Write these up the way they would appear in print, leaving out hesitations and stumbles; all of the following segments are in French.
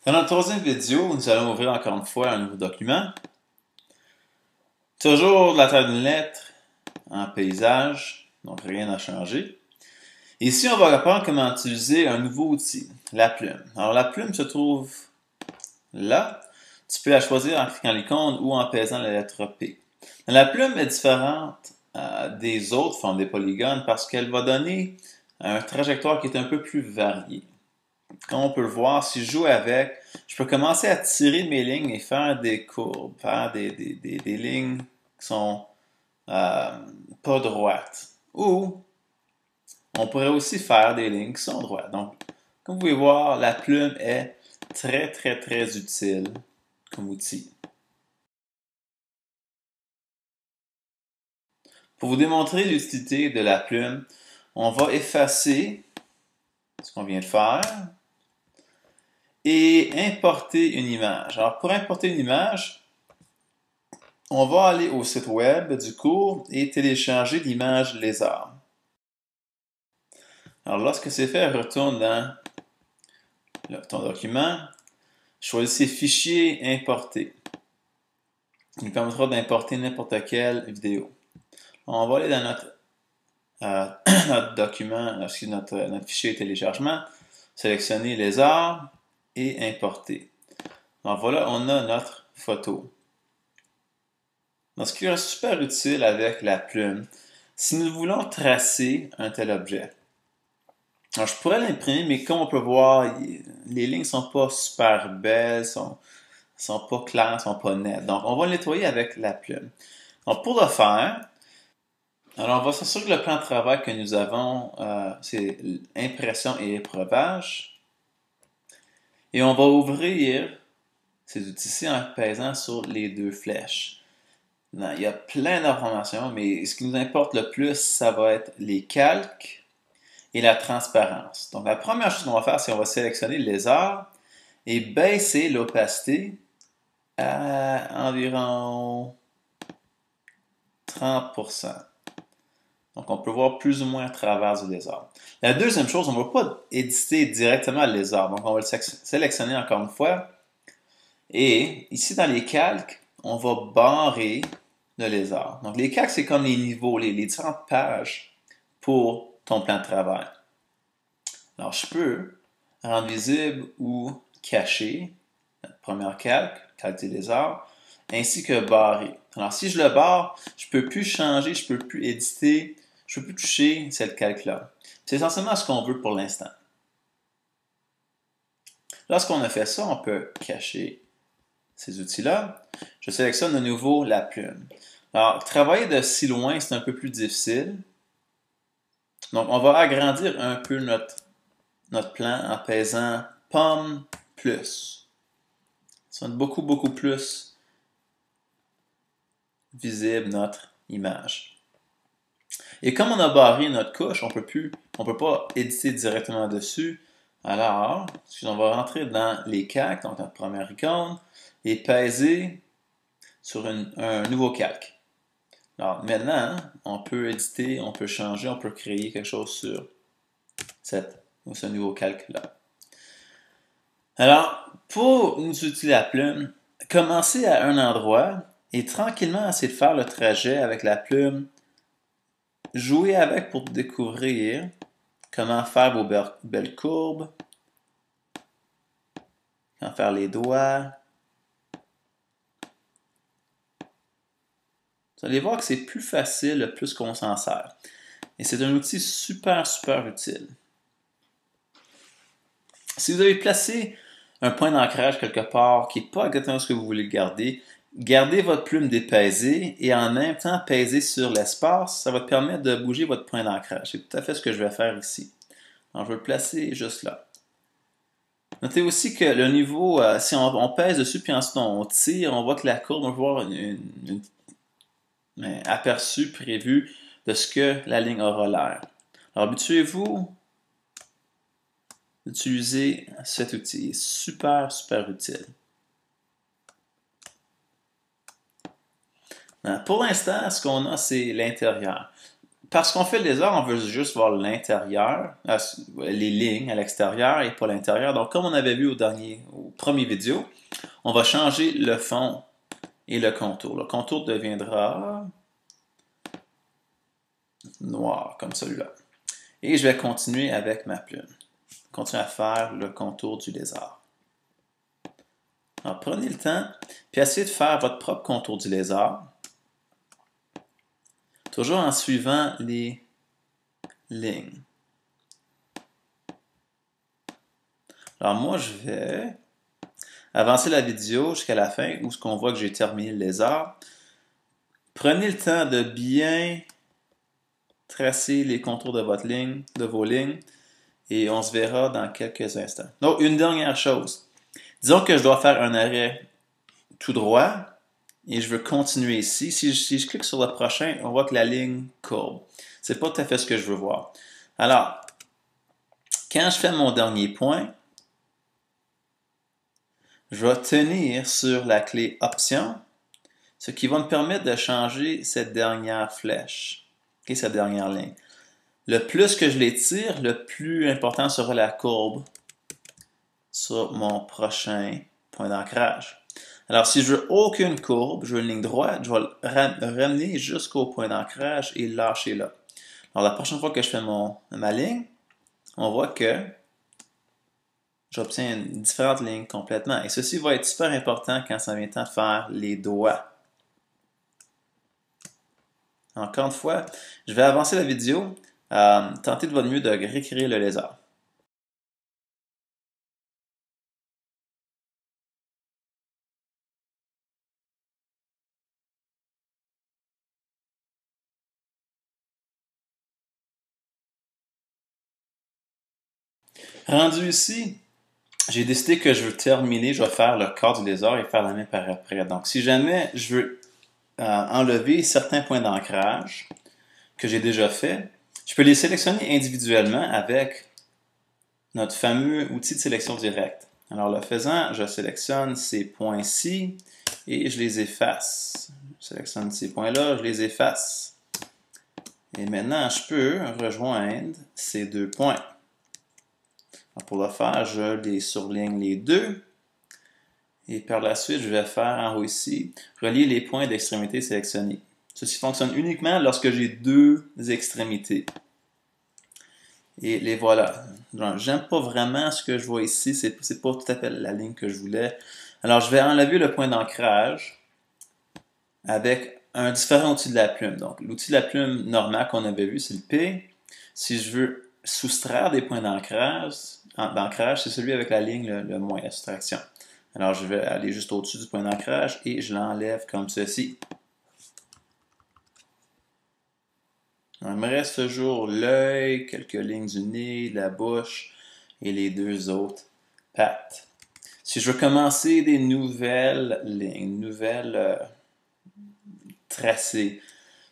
Dans notre troisième vidéo, nous allons ouvrir encore une fois un nouveau document. Toujours de la taille d'une lettre en paysage, donc rien n'a changé. Ici, on va apprendre comment utiliser un nouveau outil, la plume. Alors la plume se trouve là. Tu peux la choisir en cliquant l'icône ou en pesant la lettre P. La plume est différente des autres formes des polygones parce qu'elle va donner un trajectoire qui est un peu plus varié. Comme on peut le voir, si je joue avec, je peux commencer à tirer mes lignes et faire des courbes, faire des lignes qui sont pas droites. Ou on pourrait aussi faire des lignes qui sont droites. Donc, comme vous pouvez voir, la plume est très utile comme outil. Pour vous démontrer l'utilité de la plume, on va effacer ce qu'on vient de faire et importer une image. Alors, pour importer une image, on va aller au site web du cours et télécharger l'image lézard. Alors, lorsque c'est fait, retourne dans ton document, choisissez Fichier, Importer. Il nous permettra d'importer n'importe quelle vidéo. On va aller dans notre document, notre fichier téléchargement, sélectionner Lézard et Importer. Alors voilà, on a notre photo. Donc, ce qui est super utile avec la plume, si nous voulons tracer un tel objet. Alors, je pourrais l'imprimer, mais comme on peut voir, les lignes sont pas super belles, sont pas claires, sont pas nettes. Donc, on va le nettoyer avec la plume. Donc, pour le faire, alors on va s'assurer que le plan de travail que nous avons, c'est impression et épreuvage. Et on va ouvrir ces outils-ci en pesant sur les deux flèches. Non, il y a plein d'informations, mais ce qui nous importe le plus, ça va être les calques et la transparence. Donc, la première chose qu'on va faire, c'est qu'on va sélectionner le lézard et baisser l'opacité à environ 30%. Donc, on peut voir plus ou moins à travers du lézard. La deuxième chose, on ne va pas éditer directement le lézard. Donc, on va le sélectionner encore une fois. Et ici, dans les calques, on va barrer le lézard. Donc, les calques, c'est comme les niveaux, les différentes pages pour ton plan de travail. Alors, je peux rendre visible ou cacher notre première calque du lézard, ainsi que barrer. Alors, si je le barre, je ne peux plus changer, je ne peux plus éditer, je ne peux plus toucher cette calque-là. C'est essentiellement ce qu'on veut pour l'instant. Lorsqu'on a fait ça, on peut cacher ces outils-là. Je sélectionne de nouveau la plume. Alors, travailler de si loin, c'est un peu plus difficile. Donc, on va agrandir un peu notre plan en pesant pomme plus. Ça va être beaucoup plus visible notre image. Et comme on a barré notre couche, on peut pas éditer directement dessus. Alors, on va rentrer dans les calques, donc notre première icône, et peser sur un nouveau calque. Alors maintenant, on peut éditer, on peut changer, on peut créer quelque chose sur ce nouveau calque-là. Alors, pour nous utiliser la plume, commencez à un endroit et tranquillement essayez de faire le trajet avec la plume. Jouez avec pour découvrir comment faire vos belles courbes, comment faire les doigts. Vous allez voir que c'est plus facile le plus qu'on s'en sert. Et c'est un outil super utile. Si vous avez placé un point d'ancrage quelque part qui n'est pas exactement ce que vous voulez garder, gardez votre plume dépaisée et en même temps pesez sur l'espace. Ça va te permettre de bouger votre point d'ancrage. C'est tout à fait ce que je vais faire ici. Alors, je vais le placer juste là. Notez aussi que le niveau, si on pèse dessus puis ensuite on tire, on voit que la courbe, on va voir un aperçu prévu de ce que la ligne aura l'air. Alors, habituez-vous d'utiliser cet outil. Il est super utile. Pour l'instant, ce qu'on a, c'est l'intérieur. Parce qu'on fait le lézard, on veut juste voir l'intérieur, les lignes à l'extérieur et pas l'intérieur. Donc, comme on avait vu au premier vidéo, on va changer le fond et le contour. Le contour deviendra noir, comme celui-là. Et je vais continuer avec ma plume. Continuer à faire le contour du lézard. Alors, prenez le temps, puis essayez de faire votre propre contour du lézard. Toujours en suivant les lignes. Alors moi, je vais avancer la vidéo jusqu'à la fin où on voit que j'ai terminé le lézard. Prenez le temps de bien tracer les contours de vos lignes, et on se verra dans quelques instants. Donc, une dernière chose. Disons que je dois faire un arrêt tout droit et je veux continuer ici. Si je clique sur le prochain, on voit que la ligne courbe. C'est pas tout à fait ce que je veux voir. Alors, quand je fais mon dernier point, je vais tenir sur la clé Option, ce qui va me permettre de changer cette dernière flèche, okay, cette dernière ligne. Le plus que je l'étire, le plus important sera la courbe sur mon prochain point d'ancrage. Alors, si je veux aucune courbe, je veux une ligne droite, je vais le ramener jusqu'au point d'ancrage et lâcher là. Alors, la prochaine fois que je fais ma ligne, on voit que j'obtiens une différente ligne complètement. Et ceci va être super important quand ça vient le temps de faire les doigts. Encore une fois, je vais avancer la vidéo. Tentez de votre mieux de réécrire le lézard. Rendu ici, j'ai décidé que je veux terminer, je vais faire le corps du lézard et faire la main par après. Donc, si jamais je veux enlever certains points d'ancrage que j'ai déjà fait, je peux les sélectionner individuellement avec notre fameux outil de sélection directe. Alors, le faisant, je sélectionne ces points-ci et je les efface. Je sélectionne ces points-là, je les efface. Et maintenant, je peux rejoindre ces deux points. Alors, pour le faire, je les surligne les deux. Et par la suite, je vais faire en haut ici, relier les points d'extrémité sélectionnés. Ceci fonctionne uniquement lorsque j'ai deux extrémités. Et les voilà. J'aime pas vraiment ce que je vois ici. C'est pas tout à fait la ligne que je voulais. Alors, je vais enlever le point d'ancrage avec un différent outil de la plume. Donc, l'outil de la plume normal qu'on avait vu, c'est le P. Si je veux soustraire des points d'ancrage, c'est celui avec la ligne le moins, la soustraction. Alors, je vais aller juste au-dessus du point d'ancrage et je l'enlève comme ceci. Il me reste toujours l'œil, quelques lignes du nez, la bouche et les deux autres pattes. Si je veux commencer des nouvelles lignes, nouvelles tracés,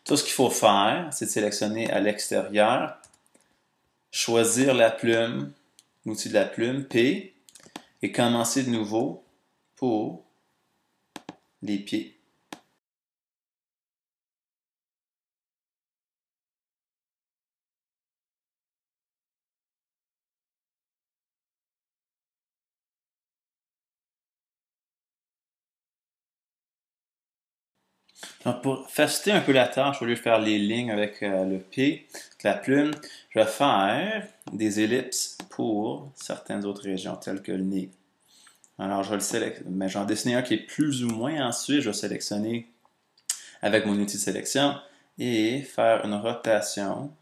tout ce qu'il faut faire, c'est de sélectionner à l'extérieur, choisir la plume, l'outil de la plume, P, et commencer de nouveau pour les pieds. Donc pour faciliter un peu la tâche, au lieu de faire les lignes avec le P, avec la plume, je vais faire des ellipses pour certaines autres régions, telles que le nez. Alors, je vais le sélectionner, mais j'en dessiner un qui est plus ou moins. Ensuite, je vais sélectionner avec mon outil de sélection et faire une rotation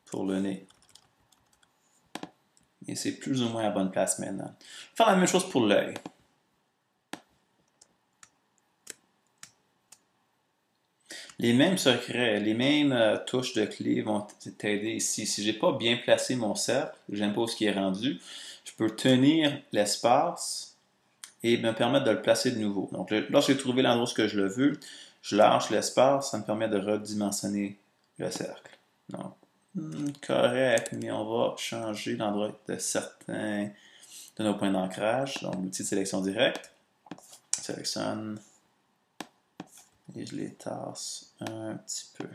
pour le nez. Et c'est plus ou moins à la bonne place maintenant. Faire la même chose pour l'œil. Les mêmes secrets, les mêmes touches de clé vont t'aider ici. Si je n'ai pas bien placé mon cercle, j'aime pas où ce qui est rendu, je peux tenir l'espace et me permettre de le placer de nouveau. Donc, lorsque j'ai trouvé l'endroit où je le veux, je lâche l'espace, ça me permet de redimensionner le cercle. Donc, correct, mais on va changer l'endroit de certains de nos points d'ancrage. Donc, l'outil de sélection directe. Sélectionne Et je les tasse un petit peu.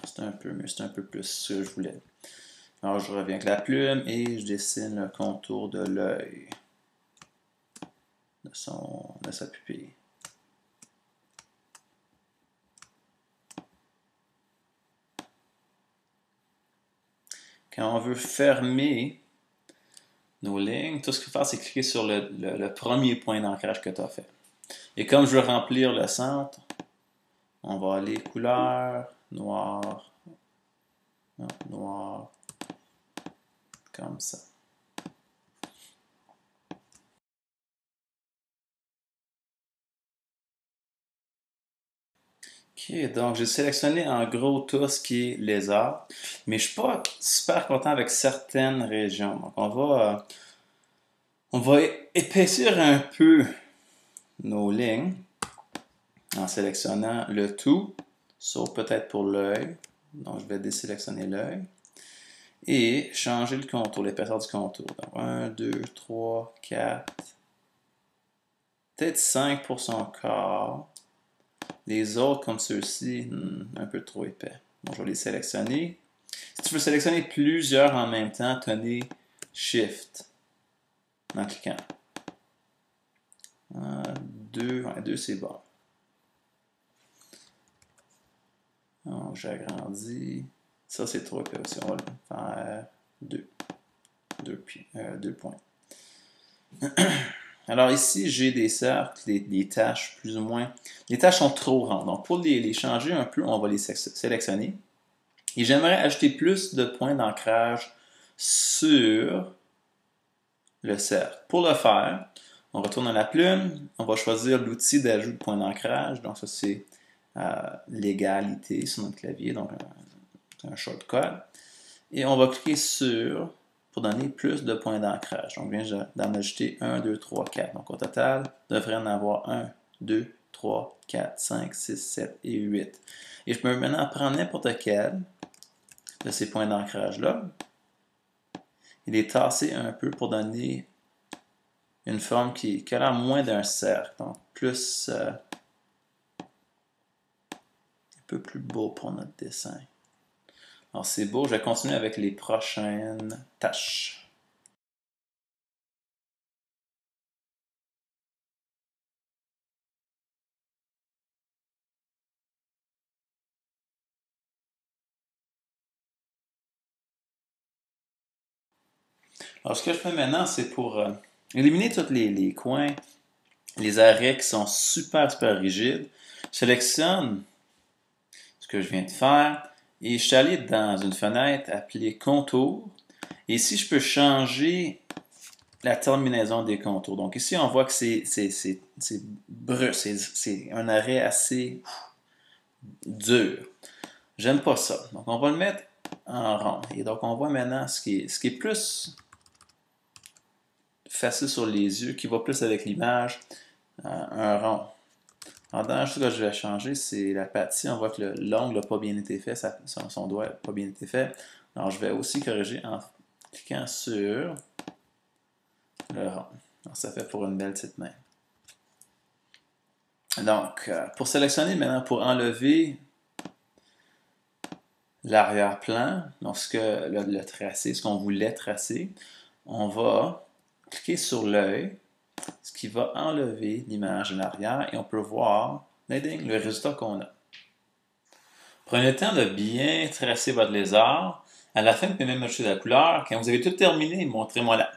C'est un peu mieux, c'est un peu plus ce que je voulais. Alors je reviens avec la plume et je dessine le contour de l'œil de sa pupille. Quand on veut fermer nos lignes, tout ce qu'il faut faire, c'est cliquer sur le premier point d'ancrage que tu as fait. Et comme je veux remplir le centre, on va aller couleur, noir, noir, comme ça. Ok, donc j'ai sélectionné en gros tout ce qui est lézard, mais je ne suis pas super content avec certaines régions. Donc on va épaissir un peu nos lignes en sélectionnant le tout, sauf peut-être pour l'œil. Donc je vais désélectionner l'œil et changer le contour, l'épaisseur du contour. Donc 1, 2, 3, 4, peut-être 5 pour son corps. Les autres, comme ceux-ci, un peu trop épais. Bon, je vais les sélectionner. Si tu veux sélectionner plusieurs en même temps, tenez Shift en cliquant. 2, ouais, 2 c'est bon. Donc, j'agrandis. Ça, c'est trop épais aussi. On va le faire 2. 2 points. Alors ici, j'ai des cercles, des tâches plus ou moins. Les tâches sont trop grandes. Donc pour les changer un peu, on va les sélectionner. Et j'aimerais ajouter plus de points d'ancrage sur le cercle. Pour le faire, on retourne à la plume, on va choisir l'outil d'ajout de points d'ancrage. Donc ça, c'est l'égalité sur notre clavier, donc un shortcut. Et on va cliquer sur pour donner plus de points d'ancrage. Donc, je viens d'en ajouter 1, 2, 3, 4. Donc, au total, il devrait en avoir 1, 2, 3, 4, 5, 6, 7 et 8. Et je peux maintenant prendre n'importe quel de ces points d'ancrage-là et les tasser un peu pour donner une forme qui a l'air moins d'un cercle. Donc, plus un peu plus beau pour notre dessin. Alors, c'est beau. Je vais continuer avec les prochaines tâches. Alors, ce que je fais maintenant, c'est pour éliminer tous les coins, les arrêts qui sont super, super rigides. Je sélectionne ce que je viens de faire et je suis allé dans une fenêtre appelée Contour. Et ici, je peux changer la terminaison des contours. Donc ici, on voit que c'est brusque, c'est un arrêt assez dur. J'aime pas ça. Donc on va le mettre en rond. Et donc on voit maintenant ce qui est plus facile sur les yeux, qui va plus avec l'image, un rond. En dernière chose que je vais changer, c'est l'apathie. On voit que l'ongle n'a pas bien été fait, son doigt n'a pas bien été fait. Alors je vais aussi corriger en cliquant sur le rond. Alors, ça fait pour une belle petite main. Donc, pour sélectionner maintenant, pour enlever l'arrière-plan, donc le tracé, ce qu'on voulait tracer, on va cliquer sur l'œil, ce qui va enlever l'image de l'arrière et on peut voir le résultat qu'on a. Prenez le temps de bien tracer votre lézard. À la fin, vous pouvez même ajouter la couleur. Quand vous avez tout terminé, montrez-moi là.